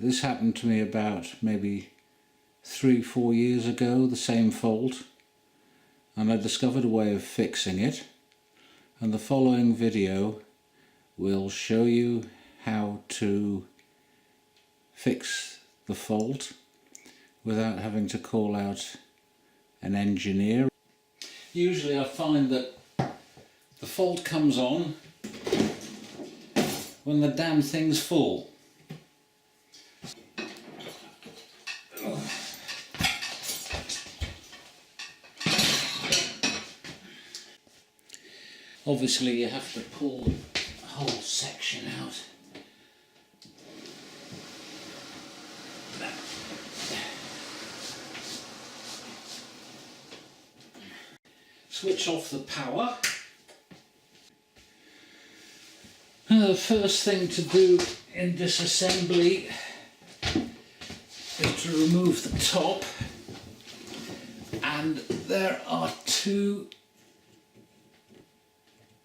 this happened to me about maybe 3-4 years ago, the same fault, and I discovered a way of fixing it, and the following video will show you how to fix the fault without having to call out an engineer. Usually I find that the fault comes on when the damn thing's full. Obviously you have to pull the whole section out. Switch off the power. The first thing to do in disassembly is to remove the top, and there are two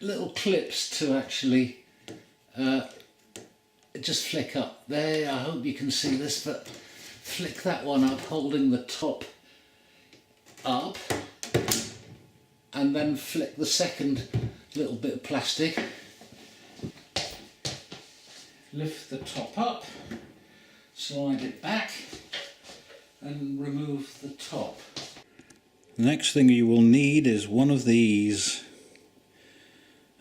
little clips to actually just flick up. There, I hope you can see this, but flick that one up, holding the top up, and then flick the second little bit of plastic. Lift the top up, slide it back, and remove the top. The next thing you will need is one of these.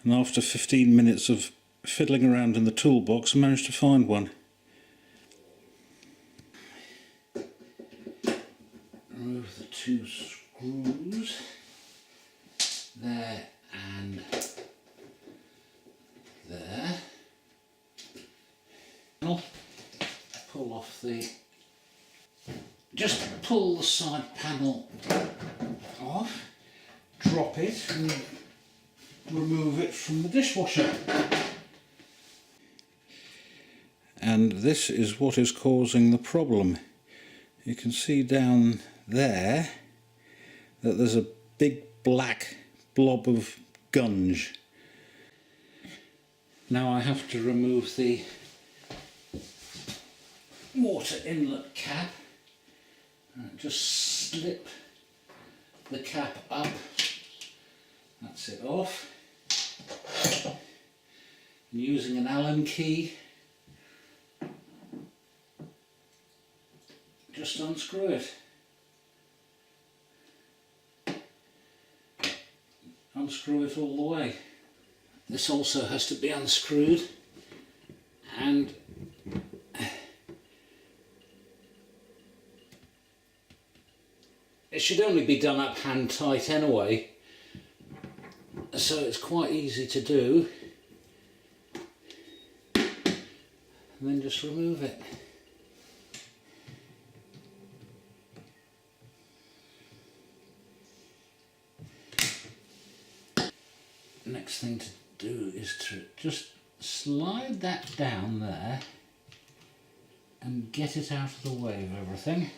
And after 15 minutes of fiddling around in the toolbox, I managed to find one. Remove the two screws, there and there. Pull off just pull the side panel off, drop it and remove it from the dishwasher. And this is what is causing the problem. You can see down there that there's a big black blob of gunge. Now I have to remove the water inlet cap. Just slip the cap up. That's it off. And using an Allen key, just unscrew it. Unscrew it all the way. This also has to be unscrewed, and it should only be done up hand tight anyway, so it's quite easy to do. And then just remove it. Next thing to do is to just slide that down there and get it out of the way of everything.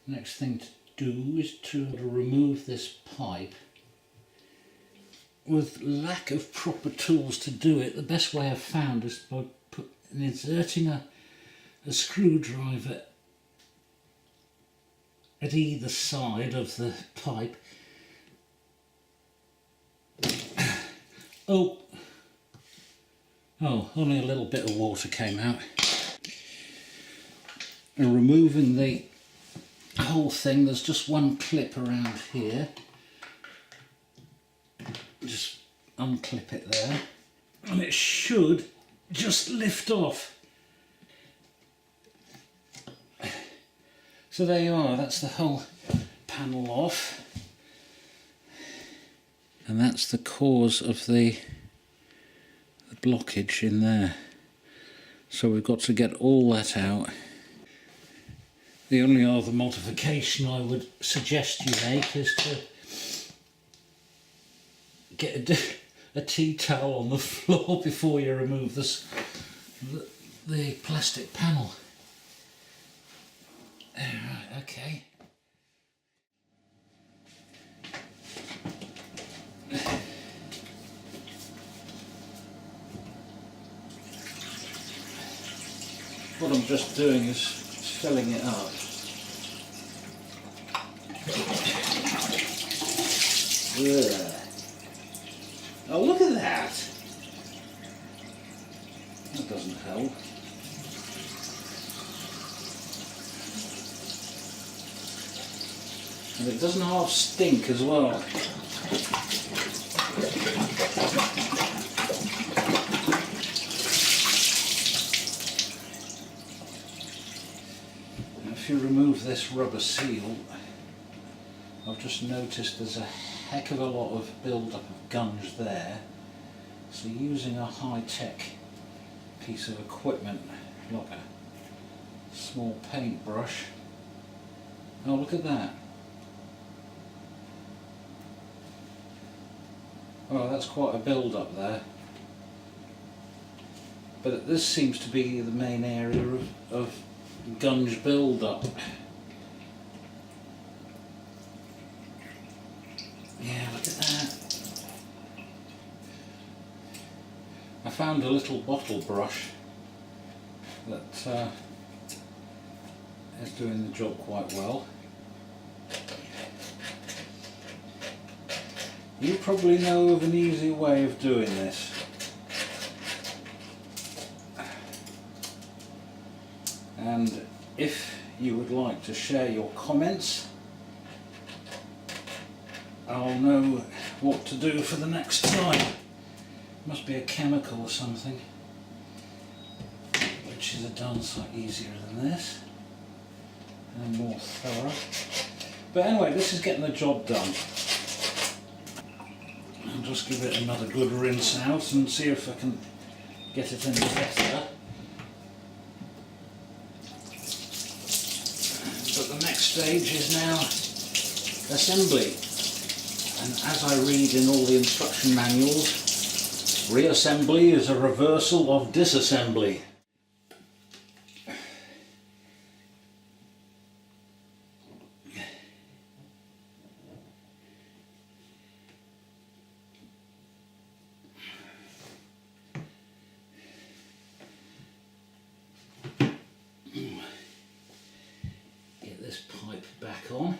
Next thing to do is to remove this pipe. With lack of proper tools to do it, the best way I've found is by inserting a screwdriver at either side of the pipe. Oh, only a little bit of water came out. And removing the whole thing, there's just one clip around here. Just unclip it there, and it should just lift off. So there you are, that's the whole panel off. And that's the cause of the blockage in there. So we've got to get all that out. The only other modification I would suggest you make is to get a tea towel on the floor before you remove the plastic panel. Right, okay. what I'm just doing is filling it up. Ugh. Oh, look at that! That doesn't help. And it doesn't half stink as well. If you remove this rubber seal, I've just noticed there's a heck of a lot of build-up of gunge there. So using a high-tech piece of equipment, like a small paintbrush. Oh, look at that. Oh, that's quite a build-up there. But this seems to be the main area of gunge build-up. Yeah, look at that. I found a little bottle brush that is doing the job quite well. You probably know of an easy way of doing this. And if you would like to share your comments, I'll know what to do for the next time. Must be a chemical or something, which is done slightly easier than this and more thorough. But anyway, this is getting the job done. I'll just give it another good rinse out and see if I can get it any better. But the next stage is now assembly. And as I read in all the instruction manuals, reassembly is a reversal of disassembly. Get this pipe back on.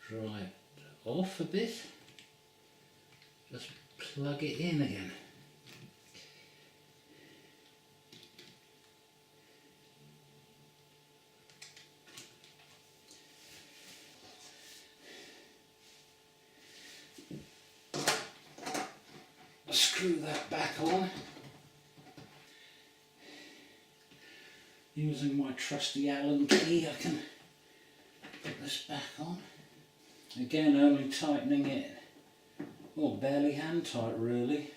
Dry it off a bit, just plug it in again. Screw that back on. Using my trusty Allen key, I can put this back on. Again, only tightening it, well, barely hand tight really.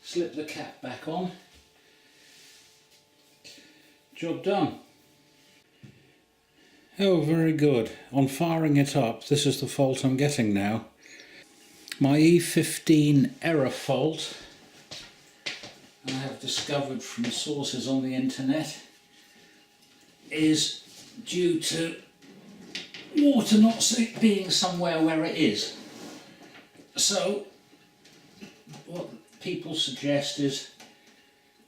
Slip the cap back on. Job done. Oh, very good. On firing it up, this is the fault I'm getting now. My E15 error fault, I have discovered from sources on the internet, is due to water not being somewhere where it is. So what people suggest is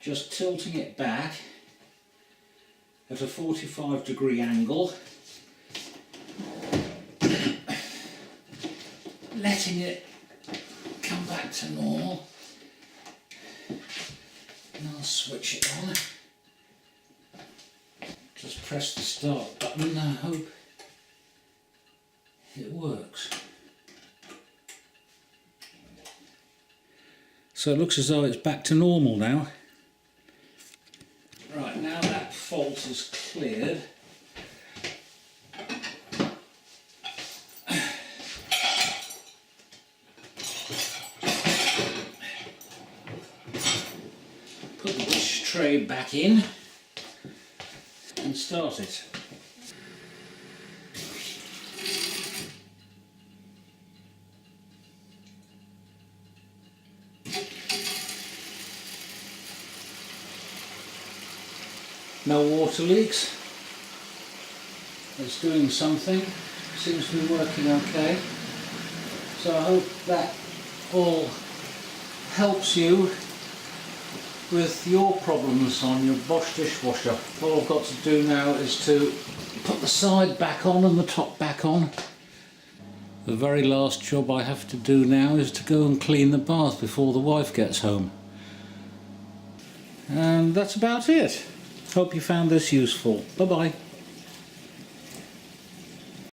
just tilting it back at a 45-degree angle, letting it come back to normal, and I'll switch it on. Just press the start button and I hope it works. So it looks as though it's back to normal now. Right, now that fault is cleared, put the dish tray back in and start it. No water leaks. It's doing something. Seems to be working okay. So I hope that all helps you with your problems on your Bosch dishwasher. All I've got to do now is to put the side back on and the top back on. The very last job I have to do now is to go and clean the bath before the wife gets home. And that's about it. Hope you found this useful. Bye bye.